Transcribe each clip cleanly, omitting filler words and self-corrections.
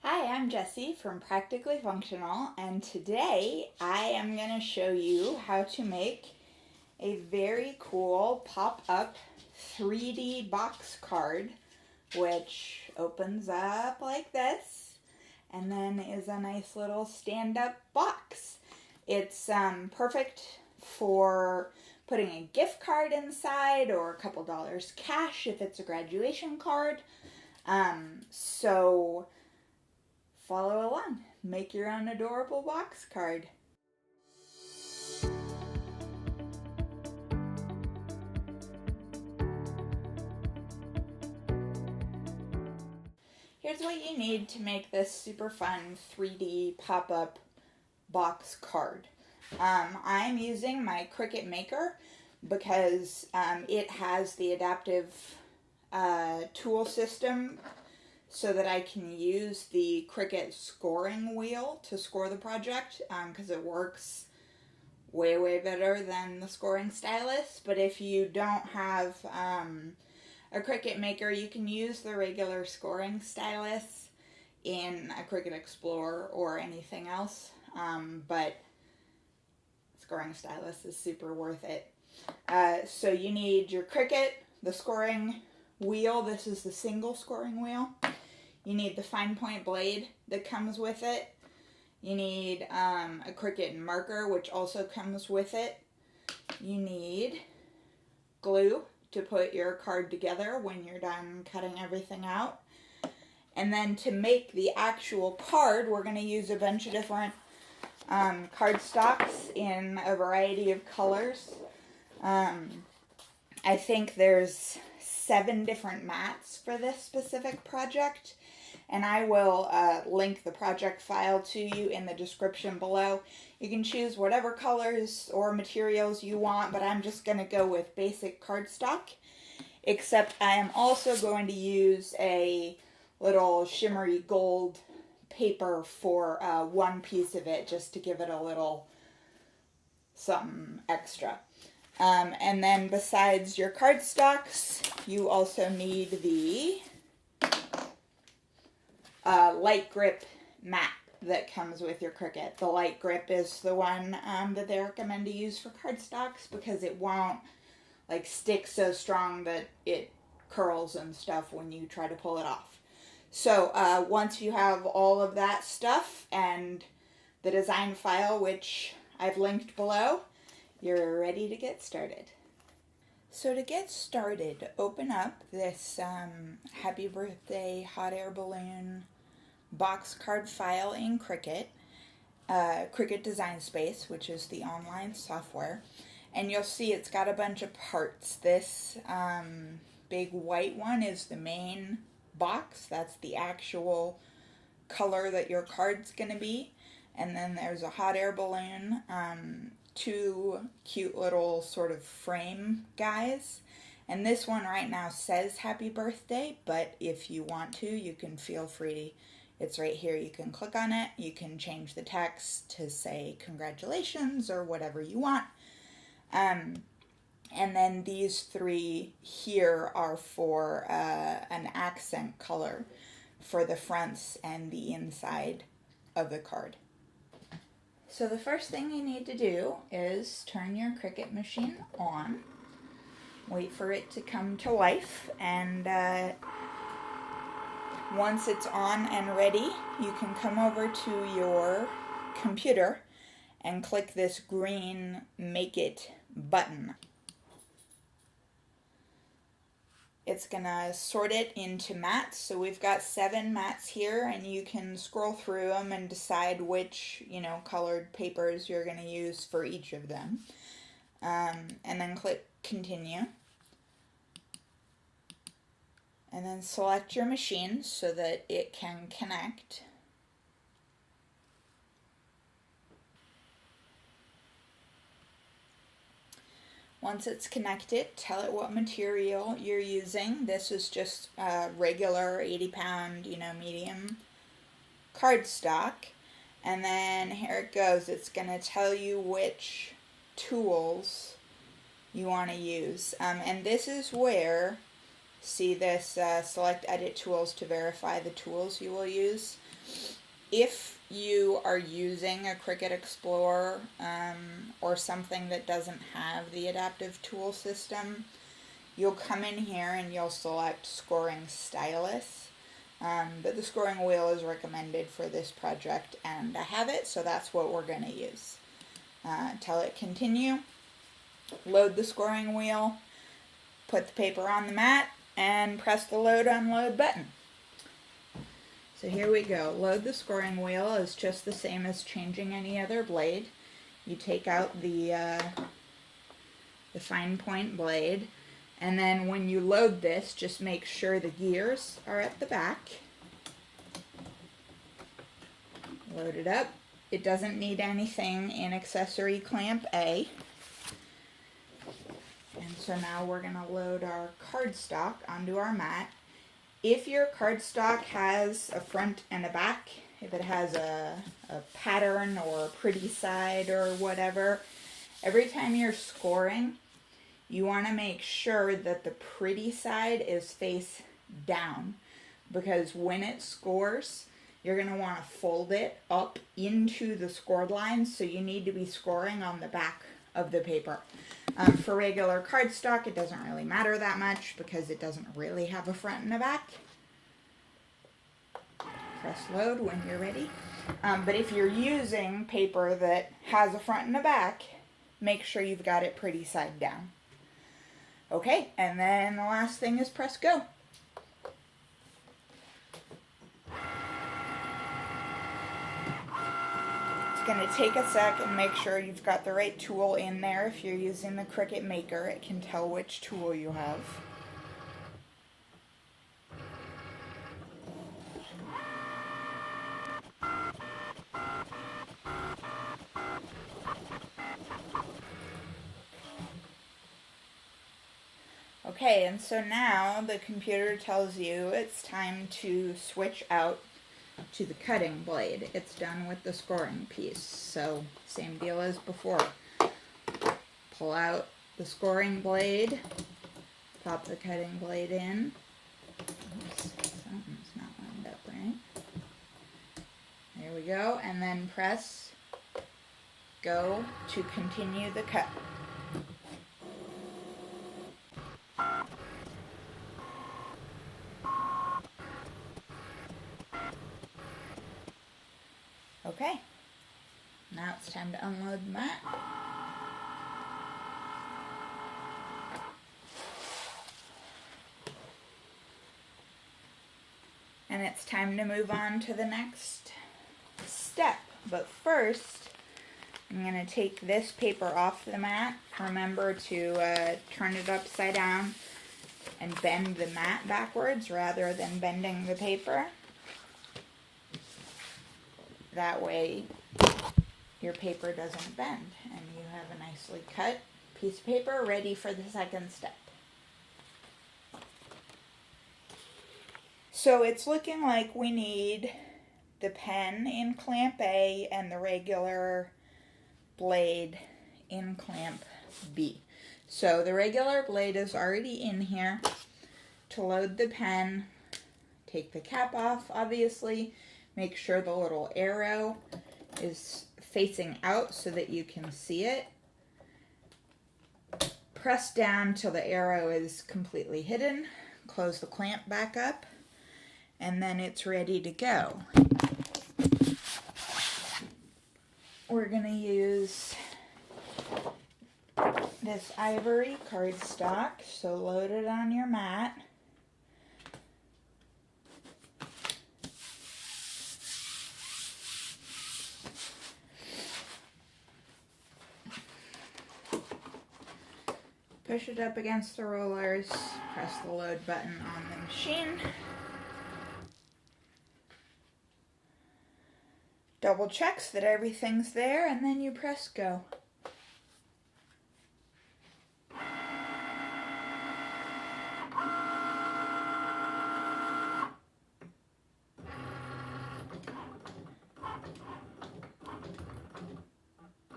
Hi, I'm Jessie from Practically Functional, and today I am going to show you how to make a very cool pop-up 3D box card, which opens up like this and then is a nice little stand-up box. It's perfect for putting a gift card inside or a couple dollars cash if it's a graduation card. So follow along. Make your own adorable box card. Here's what you need to make this super fun 3D pop-up box card. I'm using my Cricut Maker because it has the adaptive tool system so that I can use the Cricut scoring wheel to score the project because it works way better than the scoring stylus. But if you don't have a Cricut Maker, you can use the regular scoring stylus in a Cricut Explorer or anything else, but scoring stylus is super worth it. So you need your Cricut, the scoring wheel. This is the single scoring wheel. You need the fine point blade that comes with it. You need a Cricut marker, which also comes with it. You need glue to put your card together when you're done cutting everything out. And then to make the actual card, we're going to use a bunch of different cardstocks in a variety of colors. I think there's 7 different mats for this specific project, and I will link the project file to you in the description below. You can choose whatever colors or materials you want, but I'm just going to go with basic cardstock, except I am also going to use a little shimmery gold paper for one piece of it, just to give it a little something extra. And then besides your cardstocks, you also need the LightGrip mat that comes with your Cricut. The LightGrip is the one that they recommend to use for cardstocks because it won't like stick so strong that it curls and stuff when you try to pull it off. So once you have all of that stuff and the design file, which I've linked below, you're ready to get started. So to get started, open up this Happy Birthday hot air balloon box card file in Cricut, Cricut Design Space, which is the online software, and you'll see it's got a bunch of parts. This big white one is the main box. That's the actual color that your card's going to be, and then there's a hot air balloon, 2 cute little sort of frame guys, and this one right now says happy birthday, but if you want to, you can feel free. It's right here. You can click on it. You can change the text to say congratulations or whatever you want. And then these 3 here are for an accent color for the fronts and the inside of the card. So the first thing you need to do is turn your Cricut machine on. Wait for it to come to life, and once it's on and ready, you can come over to your computer and click this green Make It button. It's gonna sort it into mats. So we've got 7 mats here, and you can scroll through them and decide which, colored papers you're gonna use for each of them. And then click Continue. And then select your machine so that it can connect. Once it's connected, tell it what material you're using. This is just regular 80-pound, medium cardstock. And then here it goes. It's going to tell you which tools you want to use. And this is where see this select edit tools to verify the tools you will use. If you are using a Cricut Explorer or something that doesn't have the adaptive tool system, you'll come in here and you'll select scoring stylus. But the scoring wheel is recommended for this project, and I have it, so that's what we're going to use. Tell it continue, load the scoring wheel, put the paper on the mat, and press the load unload button. So here we go. Load the scoring wheel is just the same as changing any other blade. You take out the fine point blade, and then when you load this, just make sure the gears are at the back. Load it up. It doesn't need anything in accessory clamp A. And so now we're going to load our cardstock onto our mat. If your cardstock has a front and a back, if it has a pattern or a pretty side or whatever, every time you're scoring, you want to make sure that the pretty side is face down, because when it scores, you're going to want to fold it up into the scored lines, so you need to be scoring on the back of the paper. For regular cardstock, it doesn't really matter that much because it doesn't really have a front and a back. Press load when you're ready. But if you're using paper that has a front and a back, make sure you've got it pretty side down. Okay, and then the last thing is press go. It's going to take a sec and make sure you've got the right tool in there. If you're using the Cricut Maker, it can tell which tool you have. Okay, and so now the computer tells you it's time to switch out to the cutting blade. It's done with the scoring piece, so same deal as before. Pull out the scoring blade, pop the cutting blade in. Oops, something's not lined up right. There we go, and then press go to continue the cut. Okay, now it's time to unload the mat. And it's time to move on to the next step. But first, I'm going to take this paper off the mat. Remember to turn it upside down and bend the mat backwards rather than bending the paper. That way your paper doesn't bend and you have a nicely cut piece of paper ready for the second step. So it's looking like we need the pen in clamp A and the regular blade in clamp B. So the regular blade is already in here. To load the pen, take the cap off, obviously. Make sure the little arrow is facing out so that you can see it. Press down till the arrow is completely hidden. Close the clamp back up, and then it's ready to go. We're going to use this ivory cardstock, so load it on your mat. Push it up against the rollers, press the load button on the machine. Double checks that everything's there, and then you press go.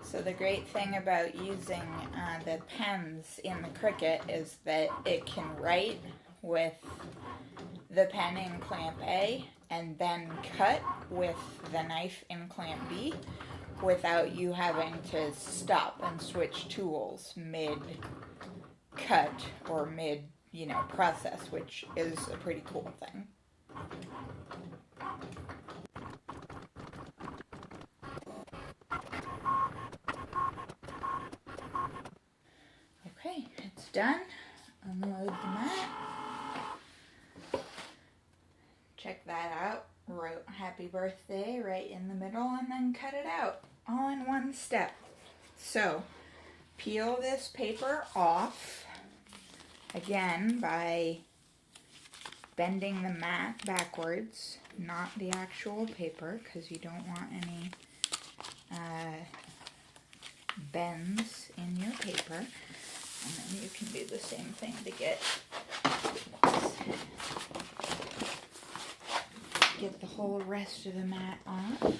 So the great thing about using the pens in the Cricut is that it can write with the pen in clamp A and then cut with the knife in clamp B without you having to stop and switch tools mid-cut or mid, process, which is a pretty cool thing. Okay, it's done. Unload the mat. Check that out. Wrote happy birthday right in the middle and then cut it out all in one step. So peel this paper off again by bending the mat backwards, not the actual paper, because you don't want any bends in your paper. And then you can do the same thing to get the whole rest of the mat off.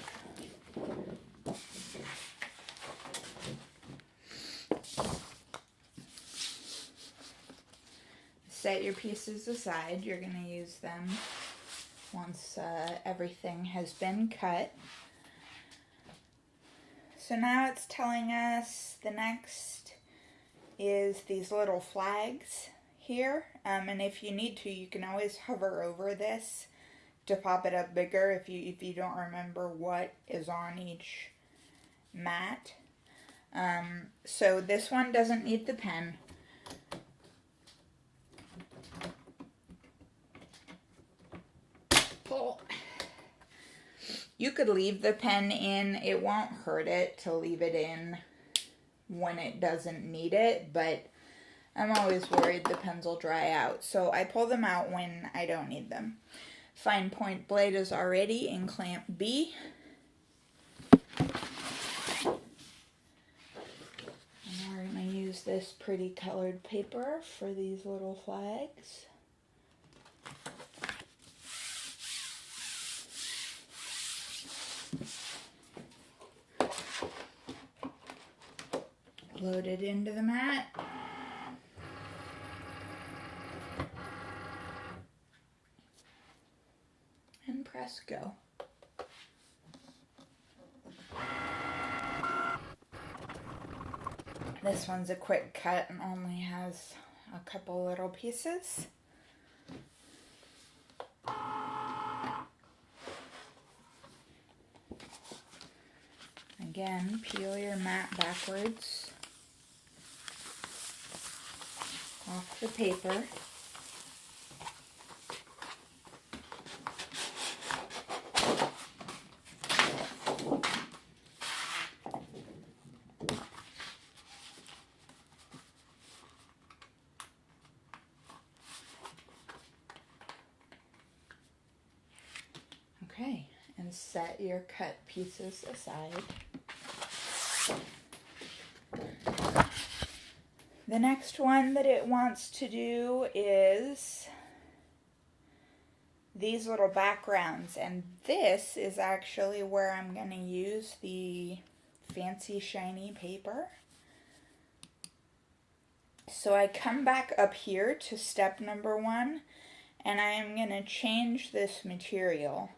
Set your pieces aside. You're going to use them once everything has been cut. So now it's telling us the next is these little flags here. And if you need to, you can always hover over this to pop it up bigger if you don't remember what is on each mat. So this one doesn't need the pen. Pull. You could leave the pen in. It won't hurt it to leave it in when it doesn't need it, but I'm always worried the pens will dry out. So I pull them out when I don't need them. Fine point blade is already in clamp B. And we're going to use this pretty colored paper for these little flags. Load it into the mat. And press go. This one's a quick cut and only has a couple little pieces. Again, peel your mat backwards off the paper. Okay, and set your cut pieces aside. The next one that it wants to do is these little backgrounds, and this is actually where I'm going to use the fancy shiny paper. So I come back up here to step number 1, and I am going to change this material.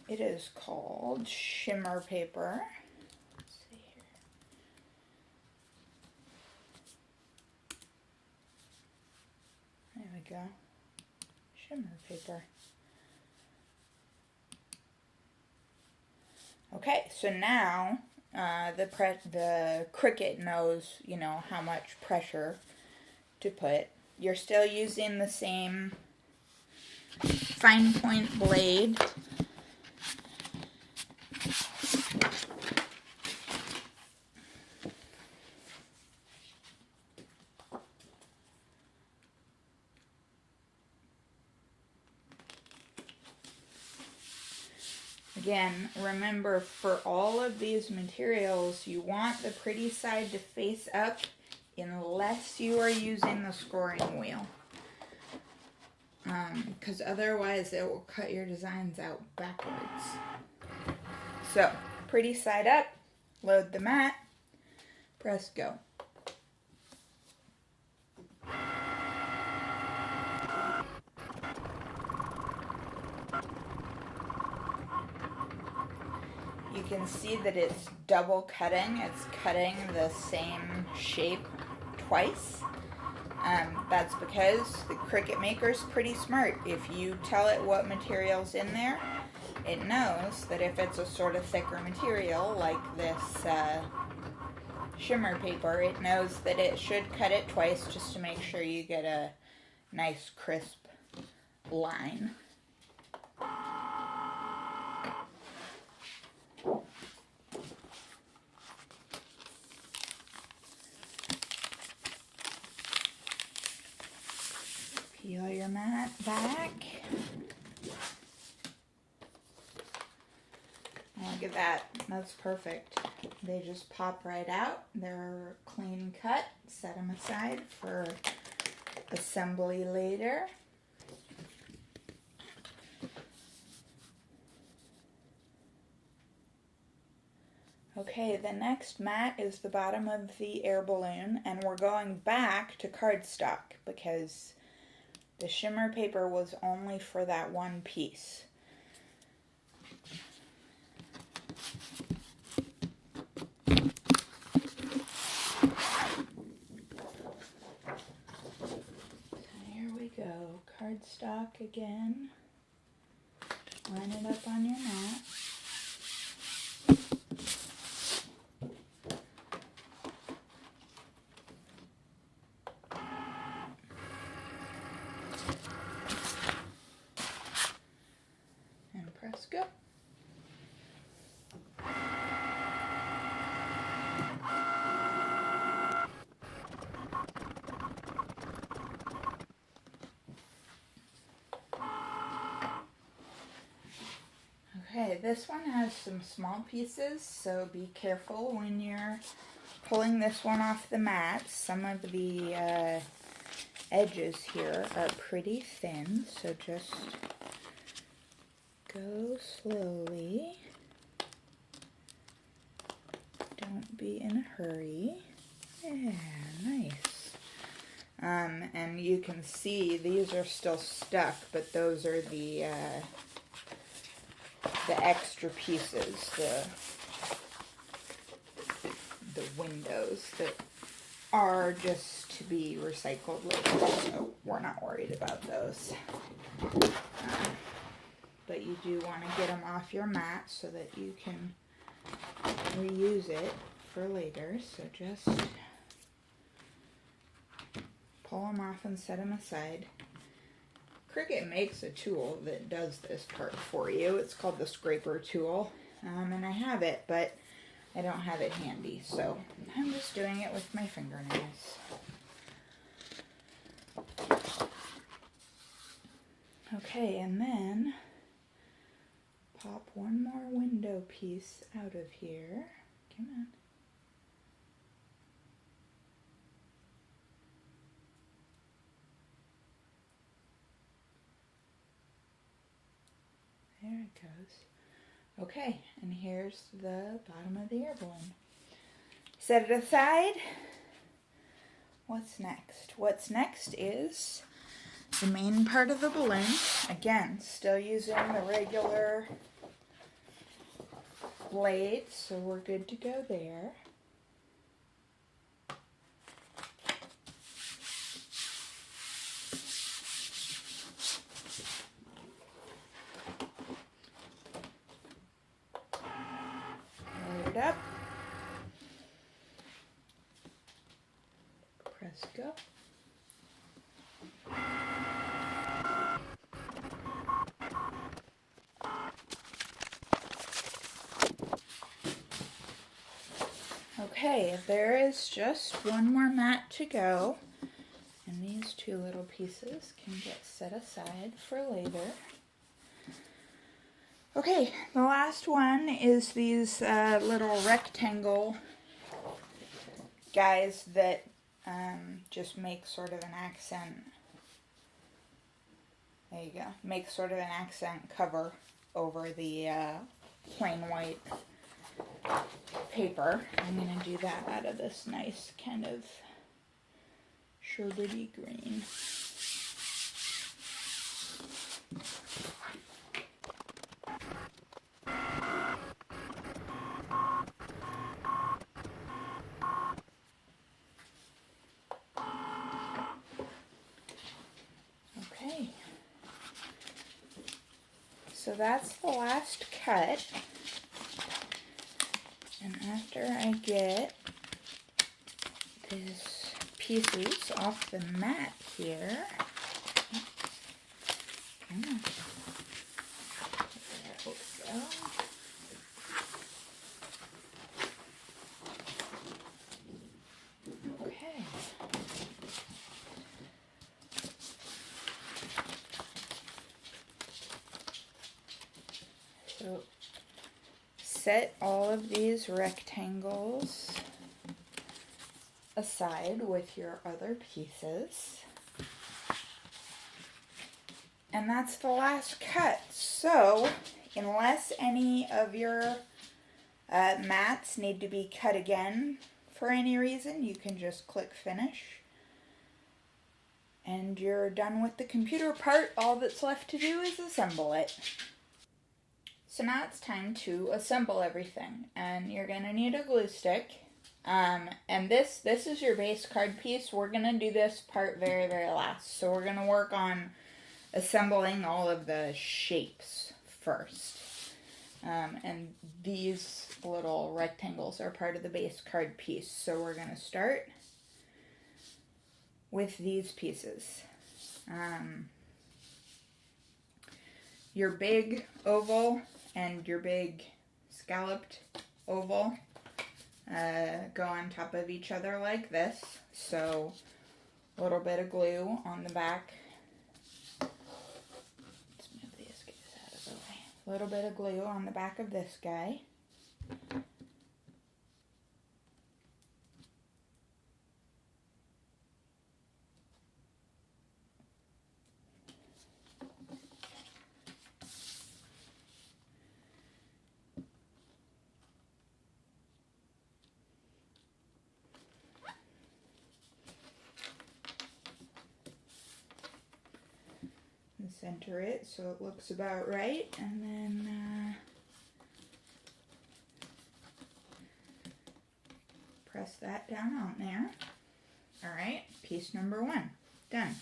It is called Shimmer Paper. Let's see here. There we go. Shimmer Paper. Okay, so now the Cricut knows, how much pressure to put. You're still using the same fine point blade. Again, remember, for all of these materials, you want the pretty side to face up unless you are using the scoring wheel. Because otherwise it will cut your designs out backwards. So, pretty side up, load the mat, press go. You can see that it's double cutting. It's cutting the same shape twice. That's because the Cricut Maker is pretty smart. If you tell it what material's in there, it knows that if it's a sort of thicker material like this shimmer paper, it knows that it should cut it twice just to make sure you get a nice crisp line. Peel your mat back. Look at that. That's perfect. They just pop right out. They're clean cut. Set them aside for assembly later. Okay, the next mat is the bottom of the air balloon, and we're going back to cardstock because the shimmer paper was only for that one piece. Go cardstock again. Line it up on your mat. And press go. Okay, this one has some small pieces, so be careful when you're pulling this one off the mat. Some of the edges here are pretty thin, so just go slowly. Don't be in a hurry. Yeah, nice. And you can see these are still stuck, but those are the extra pieces, the windows that are just to be recycled later, so we're not worried about those. But you do want to get them off your mat so that you can reuse it for later, so just pull them off and set them aside. Cricut makes a tool that does this part for you. It's called the scraper tool, and I have it, but I don't have it handy, so I'm just doing it with my fingernails. Okay, and then pop one more window piece out of here. Come on. There it goes. Okay, and here's the bottom of the air balloon. Set it aside. What's next? What's next is the main part of the balloon. Again, still using the regular blade, so we're good to go there. Load it up. Press go. Okay, there is just one more mat to go, and these two little pieces can get set aside for later. Okay, the last one is these little rectangle guys that just make sort of an accent. There you go. Make sort of an accent cover over the plain white paper. I'm going to do that out of this nice kind of sherbety green. so that's the last cut. And after I get these pieces off the mat here, there we go. Okay. So set all of these rectangles aside with your other pieces. And that's the last cut. So unless any of your mats need to be cut again for any reason, you can just click finish. And you're done with the computer part. All that's left to do is assemble it. So now it's time to assemble everything. And you're going to need a glue stick. And this is your base card piece. We're going to do this part very, very last. So we're going to work on assembling all of the shapes first. And these little rectangles are part of the base card piece. So we're going to start with these pieces. Your big oval and your big scalloped oval go on top of each other like this. So a little bit of glue on the back. Let's move these guys out of the way. A little bit of glue on the back of this guy. Center it so it looks about right, and then press that down on there. All right, piece number one, done.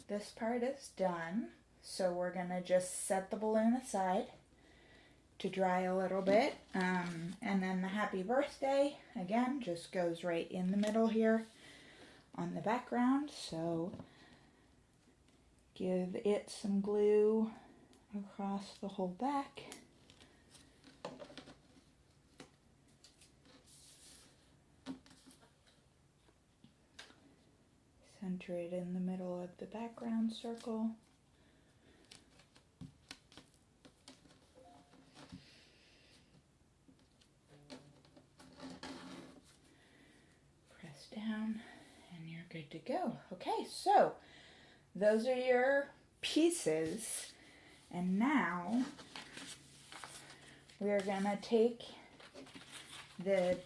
This part is done, so we're gonna just set the balloon aside to dry a little bit, and then the happy birthday again just goes right in the middle here on the background. So give it some glue across the whole back. Center it in the middle of the background circle. Press down and you're good to go. Okay, so those are your pieces. And now we're gonna take the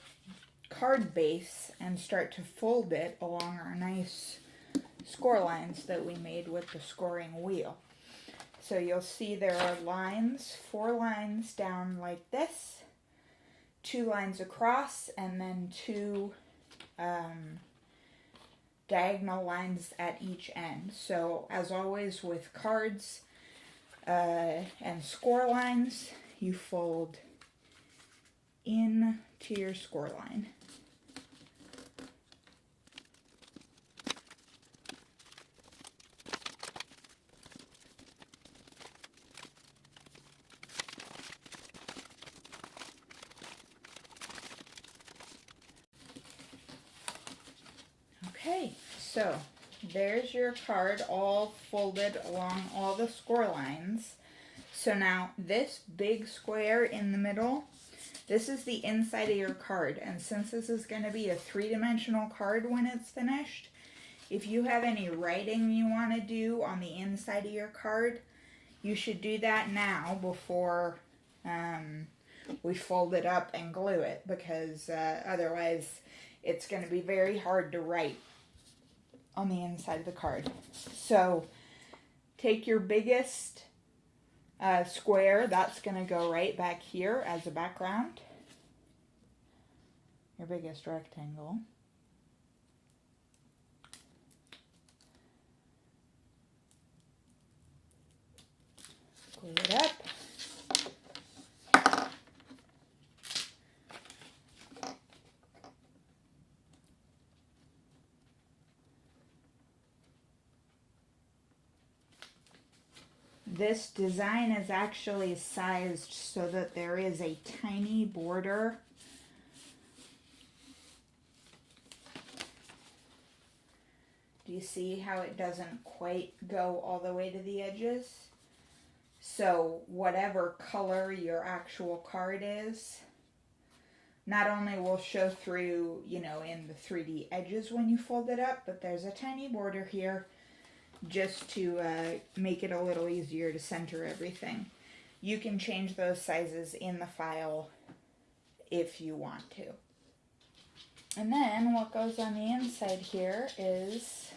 card base and start to fold it along our nice score lines that we made with the scoring wheel. So you'll see there are lines, 4 lines down like this, 2 lines across, and then 2 diagonal lines at each end. So as always with cards and score lines, you fold in to your score line. Okay, so there's your card all folded along all the score lines. So now this big square in the middle, This is the inside of your card, and since this is going to be a 3-dimensional card when it's finished, if you have any writing you want to do on the inside of your card, you should do that now before we fold it up and glue it, because otherwise it's going to be very hard to write on the inside of the card. So take your biggest square, that's going to go right back here as a background. Your biggest rectangle. Glue it up. This design is actually sized so that there is a tiny border Do you see how it doesn't quite go all the way to the edges? So whatever color your actual card is, not only will show through, you know, in the 3D edges when you fold it up, but there's a tiny border here just to make it a little easier to center everything. You can change those sizes in the file if you want to. And then what goes on the inside here is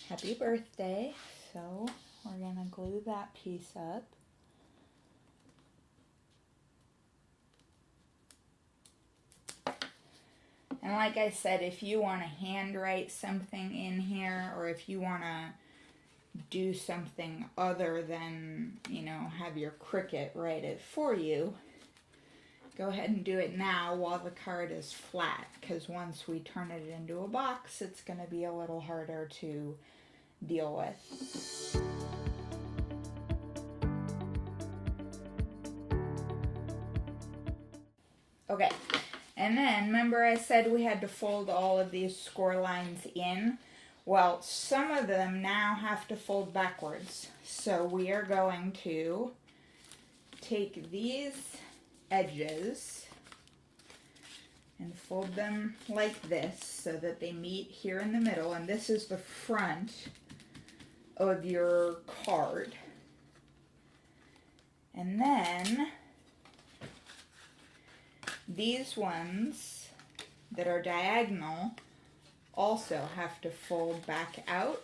happy birthday. So we're going to glue that piece up. And like I said, if you want to handwrite something in here, or if you want to do something other than, you know, have your Cricut write it for you, go ahead and do it now while the card is flat, because once we turn it into a box, it's going to be a little harder to deal with. Okay. And then, remember I said we had to fold all of these score lines in? Well, some of them now have to fold backwards. So we are going to take these edges and fold them like this so that they meet here in the middle. And this is the front of your card. And then these ones that are diagonal also have to fold back out.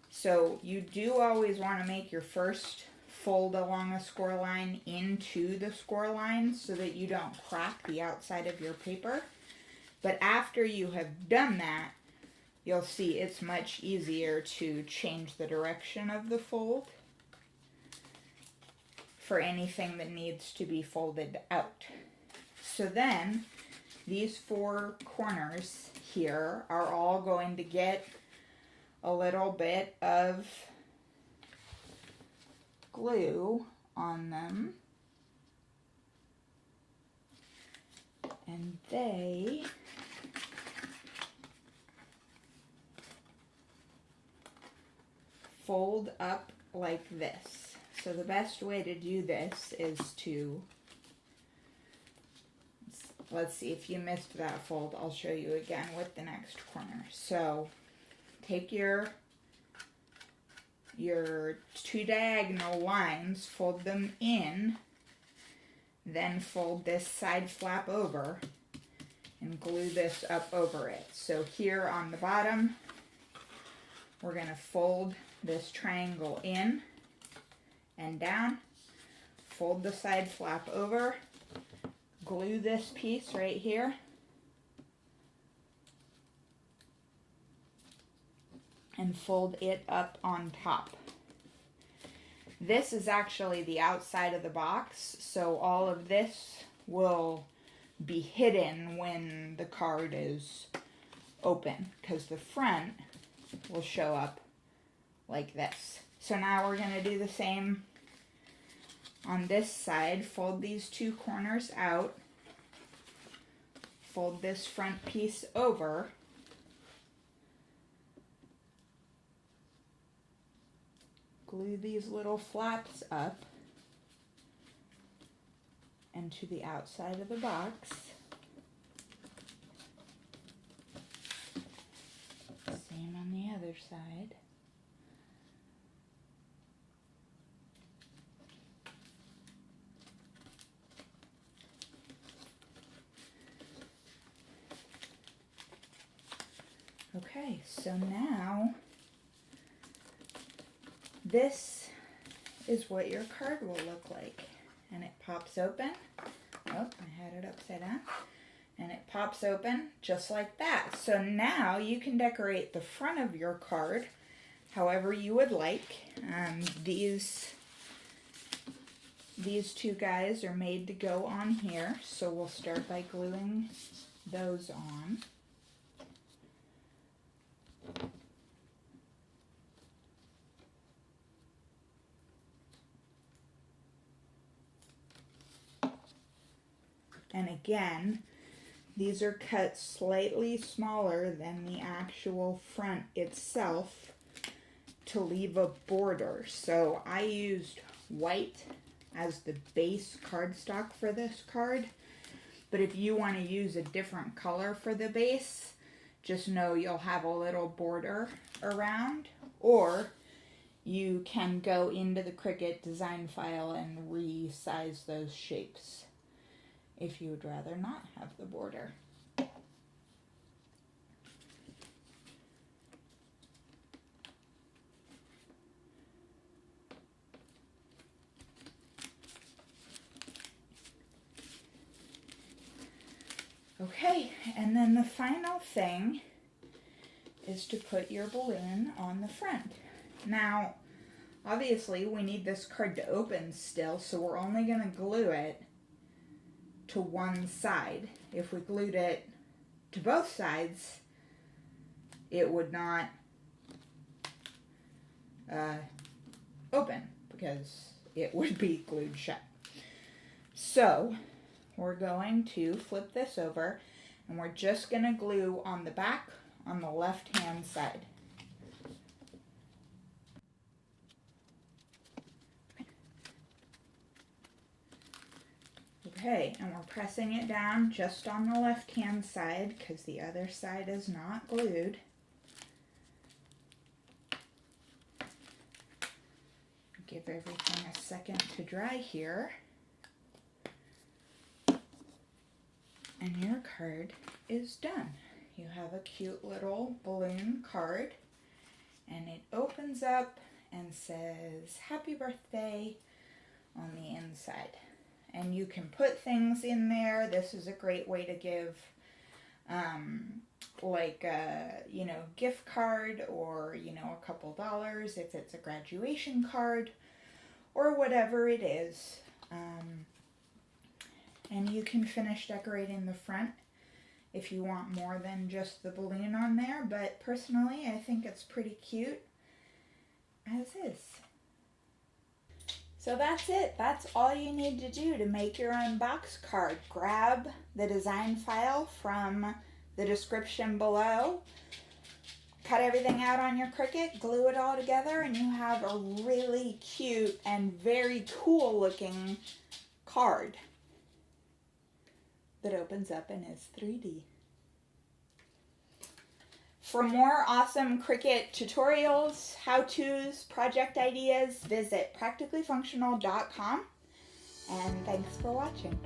So you do always want to make your first fold along a score line into the score line so that you don't crack the outside of your paper. But after you have done that, you'll see it's much easier to change the direction of the fold for anything that needs to be folded out. So then these four corners here are all going to get a little bit of glue on them, and they fold up like this. So the best way to do this is to, let's see, if you missed that fold, I'll show you again with the next corner. So take your two diagonal lines, fold them in, then fold this side flap over and glue this up over it. So here on the bottom, we're going to fold this triangle in and down, fold the side flap over, glue this piece right here, and fold it up on top. This is actually the outside of the box, so all of this will be hidden when the card is open, because the front will show up like this. So now we're going to do the same on this side. Fold these two corners out, fold this front piece over, glue these little flaps up, and to the outside of the box. Same on the other side. Okay, so now this is what your card will look like. And it pops open. Oh, I had it upside down. And it pops open just like that. So now you can decorate the front of your card however you would like. These two guys are made to go on here. So we'll start by gluing those on. And again, these are cut slightly smaller than the actual front itself to leave a border. So I used white as the base cardstock for this card. But if you want to use a different color for the base, just know you'll have a little border around. Or you can go into the Cricut design file and resize those shapes if you would rather not have the border. Okay, and then the final thing is to put your balloon on the front. Now, obviously we need this card to open still, so we're only going to glue it to one side. If we glued it to both sides, it would not open because it would be glued shut. So we're going to flip this over and we're just going to glue on the back on the left hand side. Okay, and we're pressing it down just on the left-hand side because the other side is not glued. Give everything a second to dry here. And your card is done. You have a cute little balloon card, and it opens up and says, "Happy birthday" on the inside. And you can put things in there. This is a great way to give like a, gift card or, a couple dollars if it's a graduation card or whatever it is. And you can finish decorating the front if you want more than just the balloon on there. But personally, I think it's pretty cute as is. So that's it. That's all you need to do to make your own box card. Grab the design file from the description below, cut everything out on your Cricut, glue it all together, and you have a really cute and very cool looking card that opens up and is 3D. For more awesome Cricut tutorials, how-tos, project ideas, visit practicallyfunctional.com. And thanks for watching.